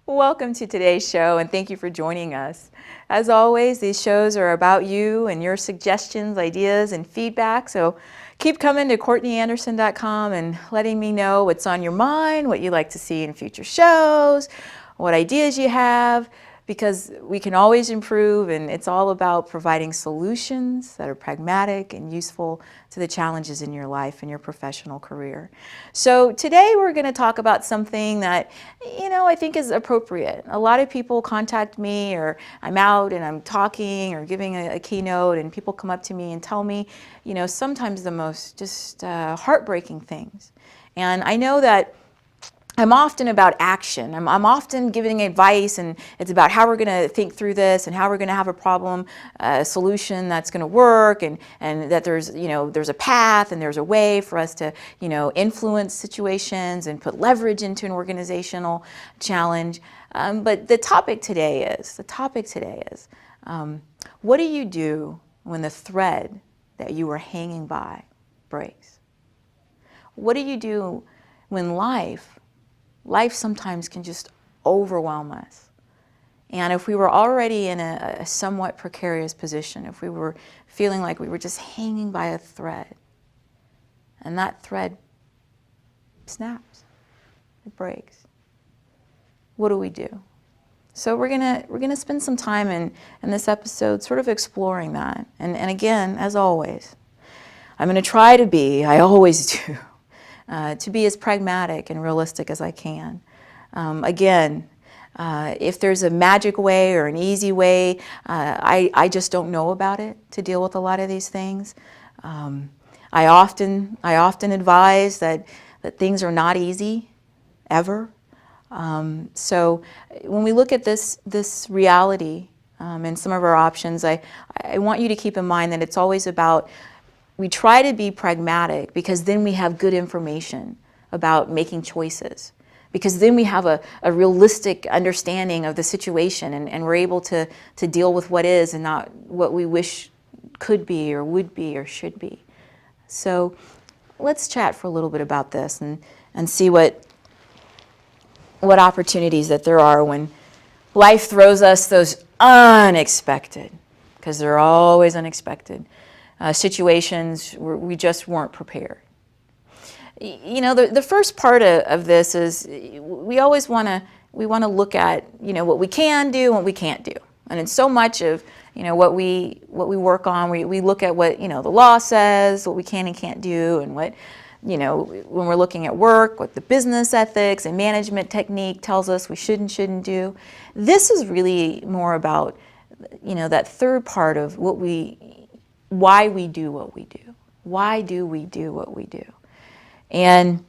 Welcome to today's show, and thank you for joining us. As always, these shows are about you and your suggestions, ideas, and feedback, so keep coming to CourtneyAnderson.com and letting me know what's on your mind, what you'd like to see in future shows, what ideas you have, because we can always improve, and it's all about providing solutions that are pragmatic and useful to the challenges in your life and your professional career. So today we're going to talk about something that, I think is appropriate. A lot of people contact me, or I'm out and I'm talking or giving a keynote, and people come up to me and tell me, sometimes the most just heartbreaking things. And I know that I'm often about action. I'm often giving advice, and it's about how we're going to think through this and how we're going to have a problem solution that's going to work, and that there's a path and there's a way for us to influence situations and put leverage into an organizational challenge. But the topic today is what do you do when the thread that you were hanging by breaks? What do you do when life sometimes can just overwhelm us? And if we were already in a somewhat precarious position, if we were feeling like we were just hanging by a thread, and that thread snaps, it breaks, what do we do? So we're gonna spend some time in this episode sort of exploring that. And again, as always, I'm gonna try to be, I always do, to be as pragmatic and realistic as I can. If there's a magic way or an easy way, I just don't know about it to deal with a lot of these things. I often advise that things are not easy, ever. So when we look at this reality and some of our options, I want you to keep in mind that it's always about, we try to be pragmatic because then we have good information about making choices, because then we have a realistic understanding of the situation, and we're able to deal with what is and not what we wish could be or would be or should be. So let's chat for a little bit about this and see what opportunities that there are when life throws us those unexpected, because they're always unexpected, situations where we just weren't prepared. The first part of this is we always want to look at what we can do and what we can't do. And in so much of what we work on, we look at what the law says, what we can and can't do, and what when we're looking at work, what the business ethics and management technique tells us we should and shouldn't do. This is really more about that third part of why we do what we do. Why do we do what we do? And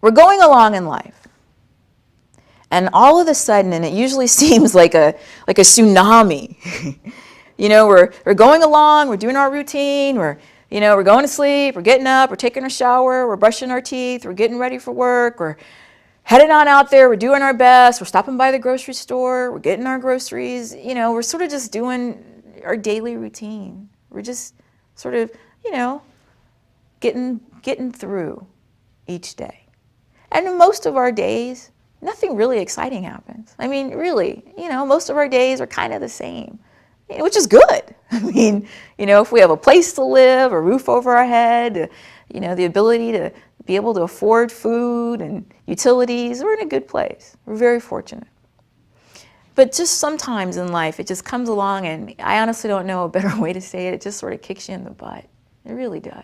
we're going along in life, and all of a sudden, and it usually seems like a tsunami. We're going along, we're doing our routine, we're going to sleep, we're getting up, we're taking a shower, we're brushing our teeth, we're getting ready for work, we're heading on out there, we're doing our best, we're stopping by the grocery store, we're getting our groceries, we're sort of just doing our daily routine. We're just sort of, getting through each day. And in most of our days, nothing really exciting happens. I mean, really, most of our days are kind of the same, which is good. I mean, if we have a place to live, a roof over our head, the ability to be able to afford food and utilities, we're in a good place. We're very fortunate. But just sometimes in life, it just comes along, and I honestly don't know a better way to say it. It just sort of kicks you in the butt. It really does.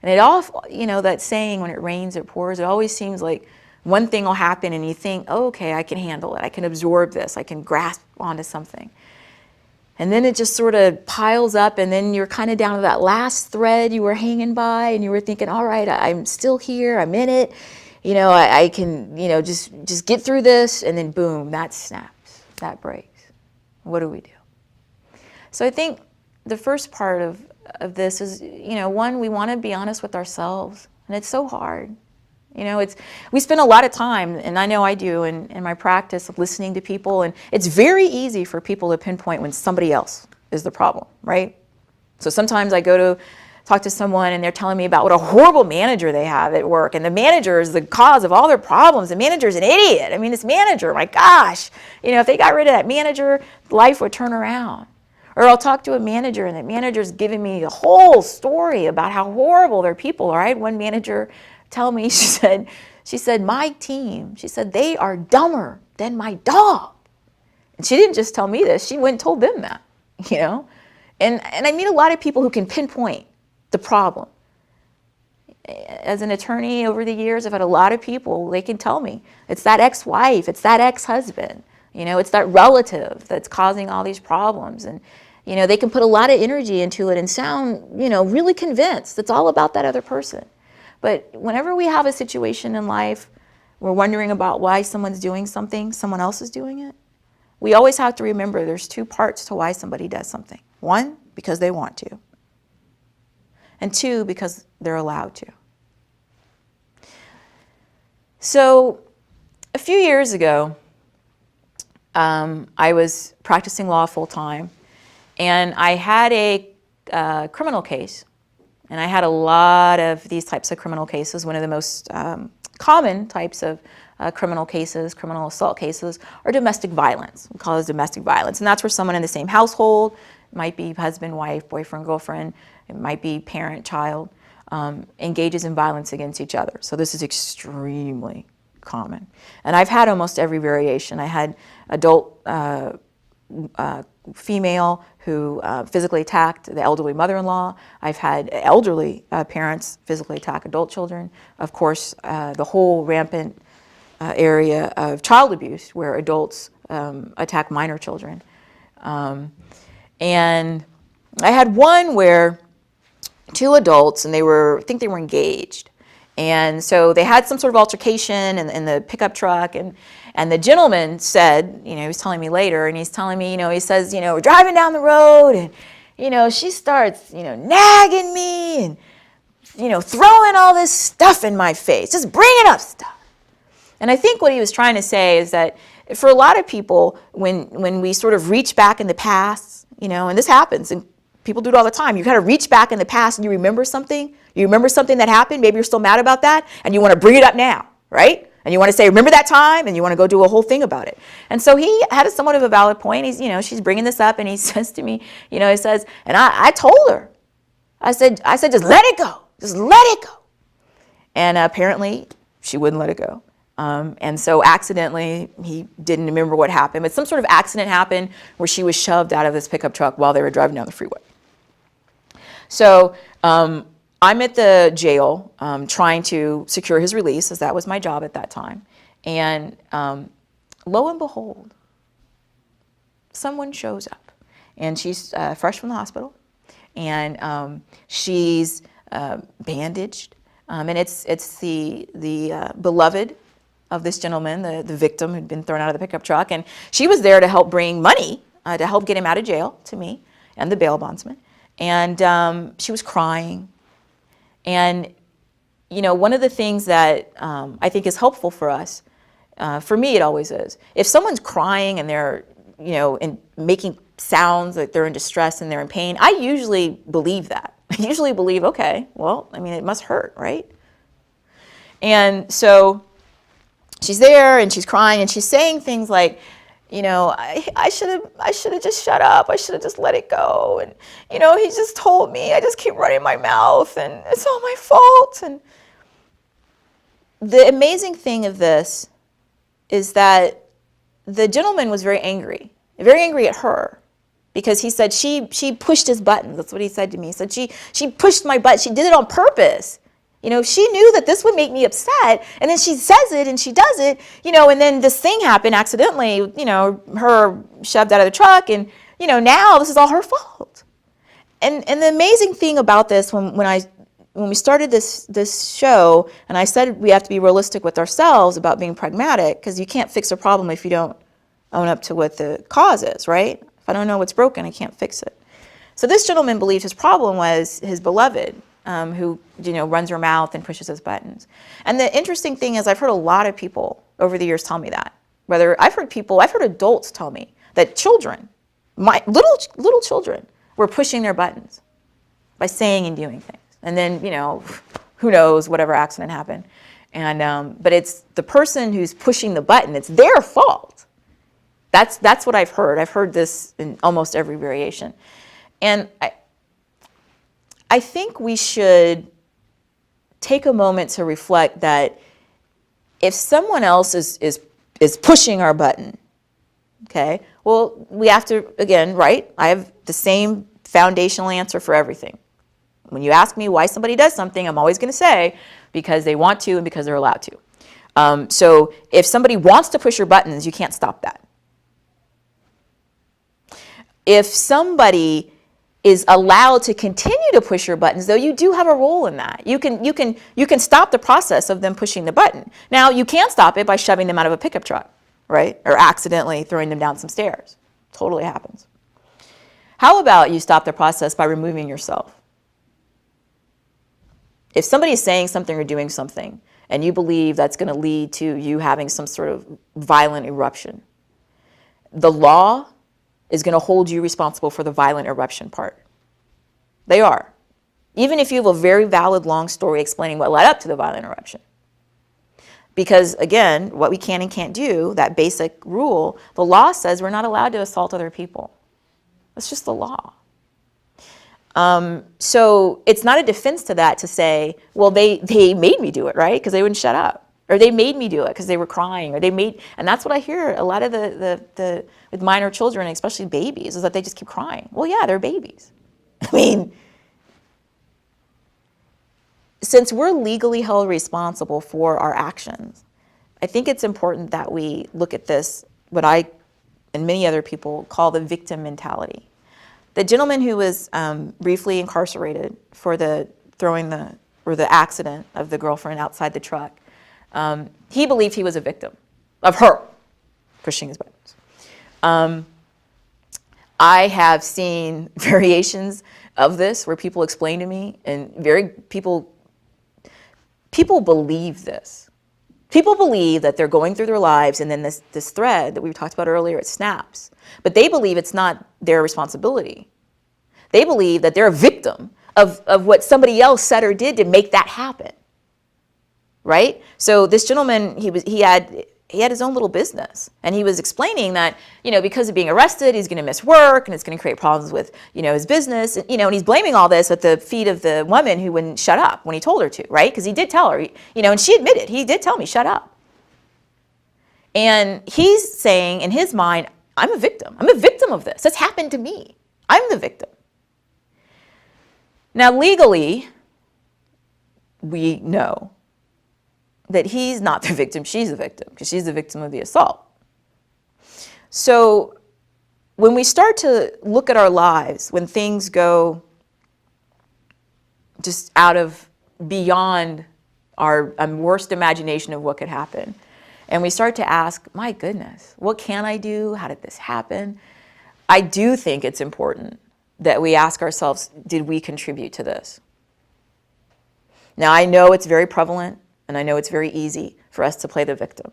And it all, that saying, when it rains, it pours, it always seems like one thing will happen and you think, oh, okay, I can handle it. I can absorb this. I can grasp onto something. And then it just sort of piles up, and then you're kind of down to that last thread you were hanging by, and you were thinking, all right, I'm still here. I'm in it. I can, just get through this, and then boom, that snaps. That breaks. What do we do? So I think the first part of this is, one, we want to be honest with ourselves, and it's so hard. We spend a lot of time, and I know I do in my practice of listening to people, and it's very easy for people to pinpoint when somebody else is the problem, right? So sometimes I go to talk to someone and they're telling me about what a horrible manager they have at work, and the manager is the cause of all their problems. The manager's an idiot. I mean, this manager, my gosh, if they got rid of that manager, life would turn around. Or I'll talk to a manager and that manager's giving me a whole story about how horrible their people are. I had one manager tell me, she said, my team, she said, they are dumber than my dog. And she didn't just tell me this, she went and told them that, And I meet a lot of people who can pinpoint the problem. As an attorney over the years, I've had a lot of people, they can tell me, it's that ex-wife, it's that ex-husband, it's that relative that's causing all these problems. And, they can put a lot of energy into it and sound, really convinced it's all about that other person. But whenever we have a situation in life, we're wondering about why someone's doing something, someone else is doing it, we always have to remember there's two parts to why somebody does something. One, because they want to. And two, because they're allowed to. So a few years ago, I was practicing law full time, and I had a criminal case. And I had a lot of these types of criminal cases. One of the most common types of criminal cases, criminal assault cases, are domestic violence. We call it domestic violence. And that's where someone in the same household, it might be husband, wife, boyfriend, girlfriend, it might be parent, child, engages in violence against each other. So this is extremely common. And I've had almost every variation. I had adult female who physically attacked the elderly mother-in-law. I've had elderly parents physically attack adult children. Of course, the whole rampant area of child abuse where adults attack minor children. And I had one where two adults, and I think they were engaged. And so they had some sort of altercation in the pickup truck, and the gentleman said, he was telling me later, and he's telling me, he says, we're driving down the road, and, she starts, nagging me and, throwing all this stuff in my face, just bringing up stuff. And I think what he was trying to say is that for a lot of people, when we sort of reach back in the past, and this happens, and people do it all the time, you kind of reach back in the past and you remember something that happened, maybe you're still mad about that, and you want to bring it up now, right? And you want to say, remember that time? And you want to go do a whole thing about it. And so he had a somewhat of a valid point. He's, she's bringing this up, and he says to me, he says, and I told her, I said, just let it go. Just let it go. And apparently she wouldn't let it go. And so accidentally, he didn't remember what happened, but some sort of accident happened where she was shoved out of this pickup truck while they were driving down the freeway. So I'm at the jail trying to secure his release, as that was my job at that time. And lo and behold, someone shows up. And she's fresh from the hospital. And she's bandaged. And it's the beloved of this gentleman, the victim who'd been thrown out of the pickup truck. And she was there to help bring money, to help get him out of jail to me and the bail bondsman. And she was crying. And, one of the things that I think is helpful for us, for me it always is, if someone's crying and they're, and making sounds like they're in distress and they're in pain, I usually believe that. I usually believe, okay, well, it must hurt, right? And so she's there and she's crying and she's saying things like, I should have just shut up. I should have just let it go. And, he just told me, I just keep running my mouth and it's all my fault. And the amazing thing of this is that the gentleman was very angry at her, because he said she pushed his buttons. That's what he said to me. He said she pushed my buttons. She did it on purpose. She knew that this would make me upset, and then she says it and she does it, and then this thing happened accidentally, her shoved out of the truck, and, now this is all her fault. And the amazing thing about this, when we started this show, and I said we have to be realistic with ourselves about being pragmatic, because you can't fix a problem if you don't own up to what the cause is, right? If I don't know what's broken, I can't fix it. So this gentleman believed his problem was his beloved, who runs her mouth and pushes his buttons. And the interesting thing is, I've heard a lot of people over the years tell me that. I've heard adults tell me that children, my little children, were pushing their buttons by saying and doing things. And then, you know, who knows, whatever accident happened. And, but it's the person who's pushing the button, it's their fault. That's what I've heard. I've heard this in almost every variation. And I think we should take a moment to reflect that if someone else is pushing our button, okay, well, we have to, again, right, I have the same foundational answer for everything. When you ask me why somebody does something, I'm always going to say because they want to and because they're allowed to. So if somebody wants to push your buttons, you can't stop that. If somebody is allowed to continue to push your buttons, though, you do have a role in that. You can stop the process of them pushing the button. Now, you can't stop it by shoving them out of a pickup truck, right? Or accidentally throwing them down some stairs. Totally happens. How about you stop the process by removing yourself? If somebody is saying something or doing something, and you believe that's going to lead to you having some sort of violent eruption, the law is going to hold you responsible for the violent eruption part. They are. Even if you have a very valid long story explaining what led up to the violent eruption. Because again, what we can and can't do, that basic rule, the law says we're not allowed to assault other people. That's just the law. So it's not a defense to that to say, well, they made me do it, right? Because they wouldn't shut up. Or they made me do it because they were crying, or they made, and that's what I hear a lot of the with minor children, especially babies, is that they just keep crying. Well, yeah, they're babies. I mean, since we're legally held responsible for our actions, I think it's important that we look at this, what I and many other people call the victim mentality. The gentleman who was briefly incarcerated for the accident of the girlfriend outside the truck, he believed he was a victim of her pushing his buttons. I have seen variations of this where people explain to me, and people believe this. People believe that they're going through their lives, and then this thread that we talked about earlier, it snaps. But they believe it's not their responsibility. They believe that they're a victim of what somebody else said or did to make that happen. Right? So this gentleman, he had his own little business, and he was explaining that, you know, because of being arrested, he's going to miss work, and it's going to create problems with, you know, his business, and, you know, and he's blaming all this at the feet of the woman who wouldn't shut up when he told her to, right? Because he did tell her, you know, and she admitted, he did tell me, shut up. And he's saying in his mind, I'm a victim. I'm a victim of this. This happened to me. I'm the victim. Now, legally, we know that he's not the victim, she's the victim, because she's the victim of the assault. So when we start to look at our lives, when things go just out of beyond our worst imagination of what could happen, and we start to ask, my goodness, what can I do? How did this happen? I do think it's important that we ask ourselves, did we contribute to this? Now, I know it's very prevalent, and I know it's very easy for us to play the victim.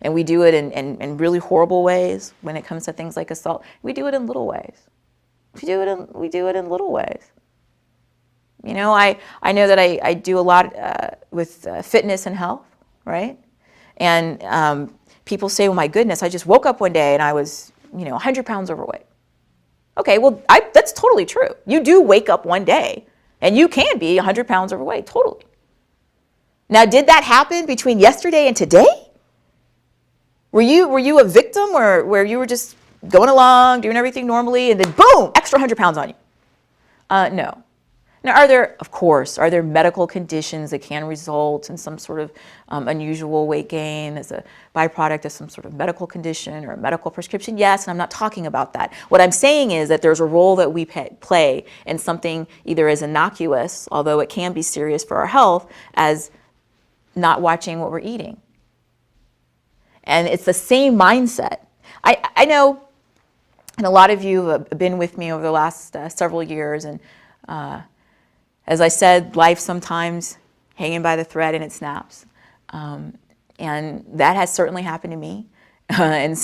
And we do it in really horrible ways when it comes to things like assault. We do it in little ways. We do it in little ways. You know, I know that I do a lot with fitness and health, right? And people say, well, my goodness, I just woke up one day and I was, 100 pounds overweight. Okay, well, that's totally true. You do wake up one day and you can be 100 pounds overweight, totally. Now, did that happen between yesterday and today? Were you a victim where you were just going along, doing everything normally, and then boom, extra 100 pounds on you? No. Now, are there medical conditions that can result in some sort of unusual weight gain as a byproduct of some sort of medical condition or a medical prescription? Yes, and I'm not talking about that. What I'm saying is that there's a role that we play in something either as innocuous, although it can be serious for our health, as not watching what we're eating. And it's the same mindset. I know, and a lot of you have been with me over the last several years, and as I said, life sometimes hanging by the thread and it snaps. And that has certainly happened to me. And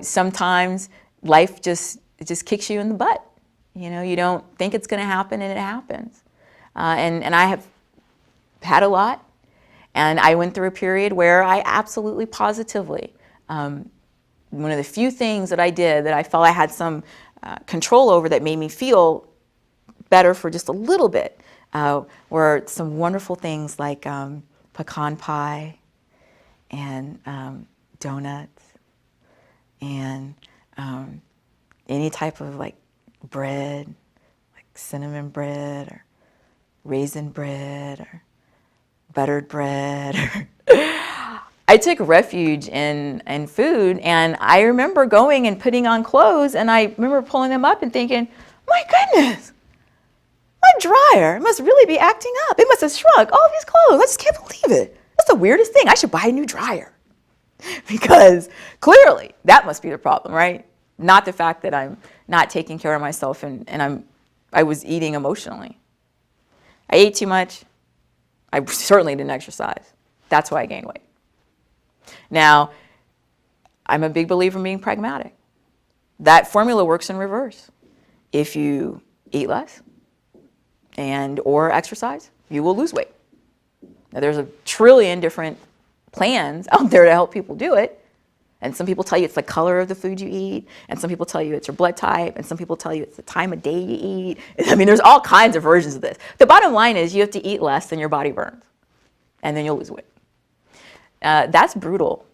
sometimes life just kicks you in the butt. You know, you don't think it's going to happen, and it happens. And I have had a lot, and I went through a period where I absolutely positively, one of the few things that I did that I felt I had some control over that made me feel better for just a little bit were some wonderful things like pecan pie and donuts and any type of like bread, like cinnamon bread or raisin bread or buttered bread. I took refuge in food, and I remember going and putting on clothes, and I remember pulling them up and thinking, my goodness, my dryer must really be acting up. It must have shrunk all these clothes. I just can't believe it. That's the weirdest thing. I should buy a new dryer. Because clearly that must be the problem, right? Not the fact that I'm not taking care of myself and I was eating emotionally. I ate too much. I certainly didn't exercise. That's why I gained weight. Now, I'm a big believer in being pragmatic. That formula works in reverse. If you eat less and or exercise, you will lose weight. Now, there's a trillion different plans out there to help people do it. And some people tell you it's the color of the food you eat, and some people tell you it's your blood type, and some people tell you it's the time of day you eat. I mean, there's all kinds of versions of this. The bottom line is you have to eat less than your body burns, and then you'll lose weight. That's brutal,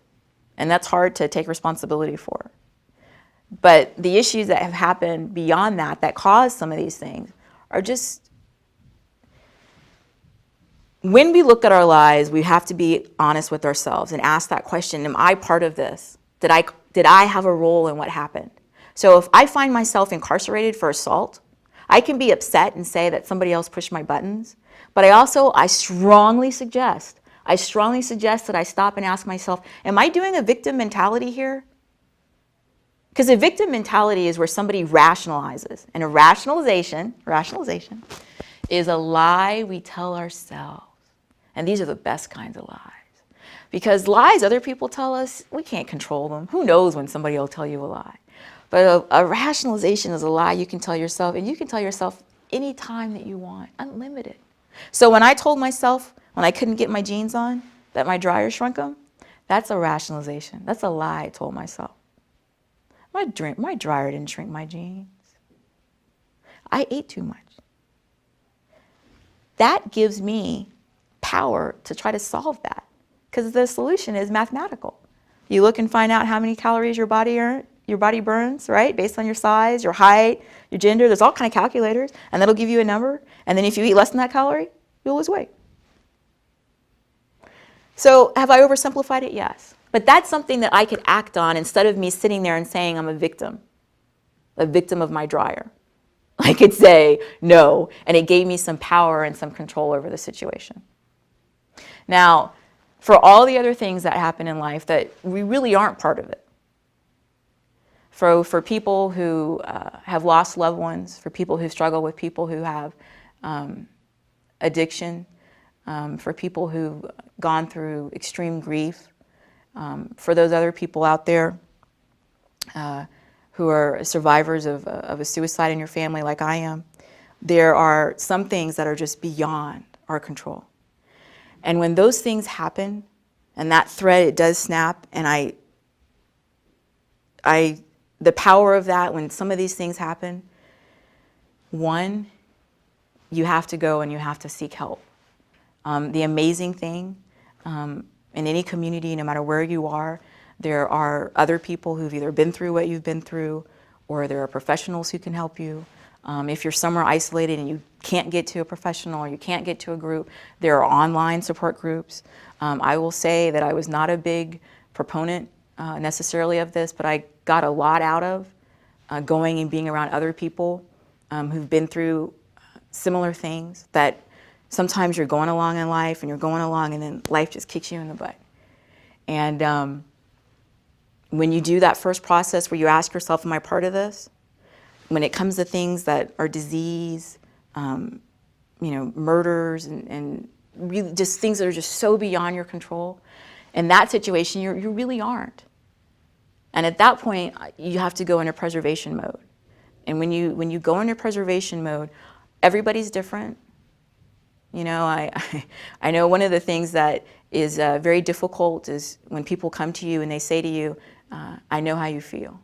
and that's hard to take responsibility for. But the issues that have happened beyond that cause some of these things are just, when we look at our lives, we have to be honest with ourselves and ask that question, am I part of this? Did I have a role in what happened? So if I find myself incarcerated for assault, I can be upset and say that somebody else pushed my buttons. But I strongly suggest that I stop and ask myself, am I doing a victim mentality here? Because a victim mentality is where somebody rationalizes. And a rationalization is a lie we tell ourselves. And these are the best kinds of lies. Because lies other people tell us, we can't control them. Who knows when somebody will tell you a lie? But a rationalization is a lie you can tell yourself, and you can tell yourself any time that you want, unlimited. So when I told myself, when I couldn't get my jeans on, that my dryer shrunk them, that's a rationalization. That's a lie I told myself. My dryer didn't shrink my jeans. I ate too much. That gives me power to try to solve that, because the solution is mathematical. You look and find out how many calories your body burns, right? Based on your size, your height, your gender. There's all kind of calculators, and that'll give you a number. And then if you eat less than that calorie, you'll lose weight. So have I oversimplified it? Yes. But that's something that I could act on instead of me sitting there and saying I'm a victim of my dryer. I could say no, and it gave me some power and some control over the situation. Now, for all the other things that happen in life that we really aren't part of it, for people who have lost loved ones, for people who struggle with people who have addiction, for people who've gone through extreme grief, for those other people out there who are survivors of a suicide in your family like I am, there are some things that are just beyond our control. And when those things happen, and that thread, it does snap, and the power of that, when some of these things happen, one, you have to go and you have to seek help. The amazing thing, in any community, no matter where you are, there are other people who've either been through what you've been through, or there are professionals who can help you. If you're somewhere isolated and you can't get to a professional or you can't get to a group, there are online support groups. I will say that I was not a big proponent necessarily of this, but I got a lot out of going and being around other people who've been through similar things, that sometimes you're going along in life and you're going along and then life just kicks you in the butt. And when you do that first process where you ask yourself, am I part of this? When it comes to things that are disease, murders, and really just things that are just so beyond your control, in that situation, you really aren't. And at that point, you have to go into preservation mode. And when you go into preservation mode, everybody's different. You know, I know one of the things that is very difficult is when people come to you and they say to you, I know how you feel.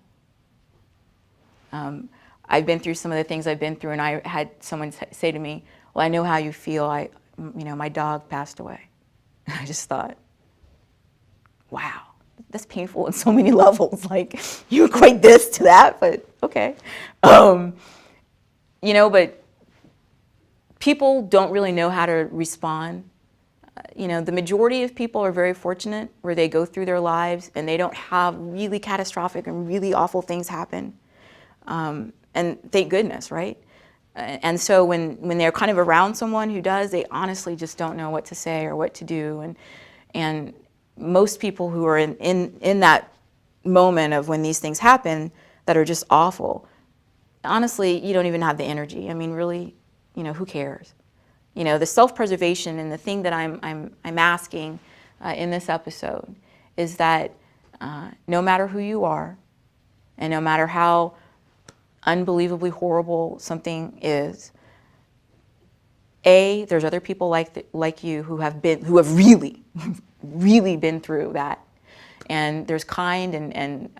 I've been through some of the things I've been through, and I had someone say to me, well, I know how you feel. You know, my dog passed away. And I just thought, wow, that's painful on so many levels. Like, you equate this to that, but okay. You know, but people don't really know how to respond. You know, the majority of people are very fortunate where they go through their lives and they don't have really catastrophic and really awful things happen. And thank goodness, right? And so when they're kind of around someone who does, they honestly just don't know what to say or what to do. And most people who are in that moment of when these things happen that are just awful, honestly, you don't even have the energy. I mean, really, you know, who cares? You know, the self-preservation and the thing that I'm asking in this episode is that no matter who you are, and no matter how unbelievably horrible something is, there's other people like you who have really, really been through that, and there's kind and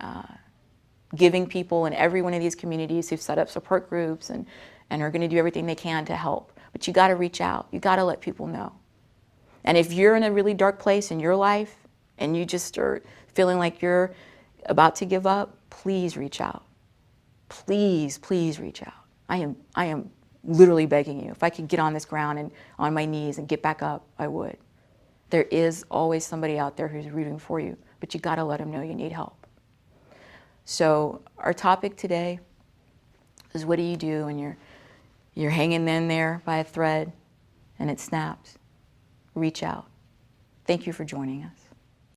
giving people in every one of these communities who've set up support groups and are going to do everything they can to help. But you got to reach out. You got to let people know. And if you're in a really dark place in your life and you just are feeling like you're about to give up, please reach out. Please, please reach out. I am literally begging you. If I could get on this ground and on my knees and get back up, I would. There is always somebody out there who's rooting for you, but you got to let them know you need help. So our topic today is, what do you do when you're hanging in there by a thread and it snaps? Reach out. Thank you for joining us.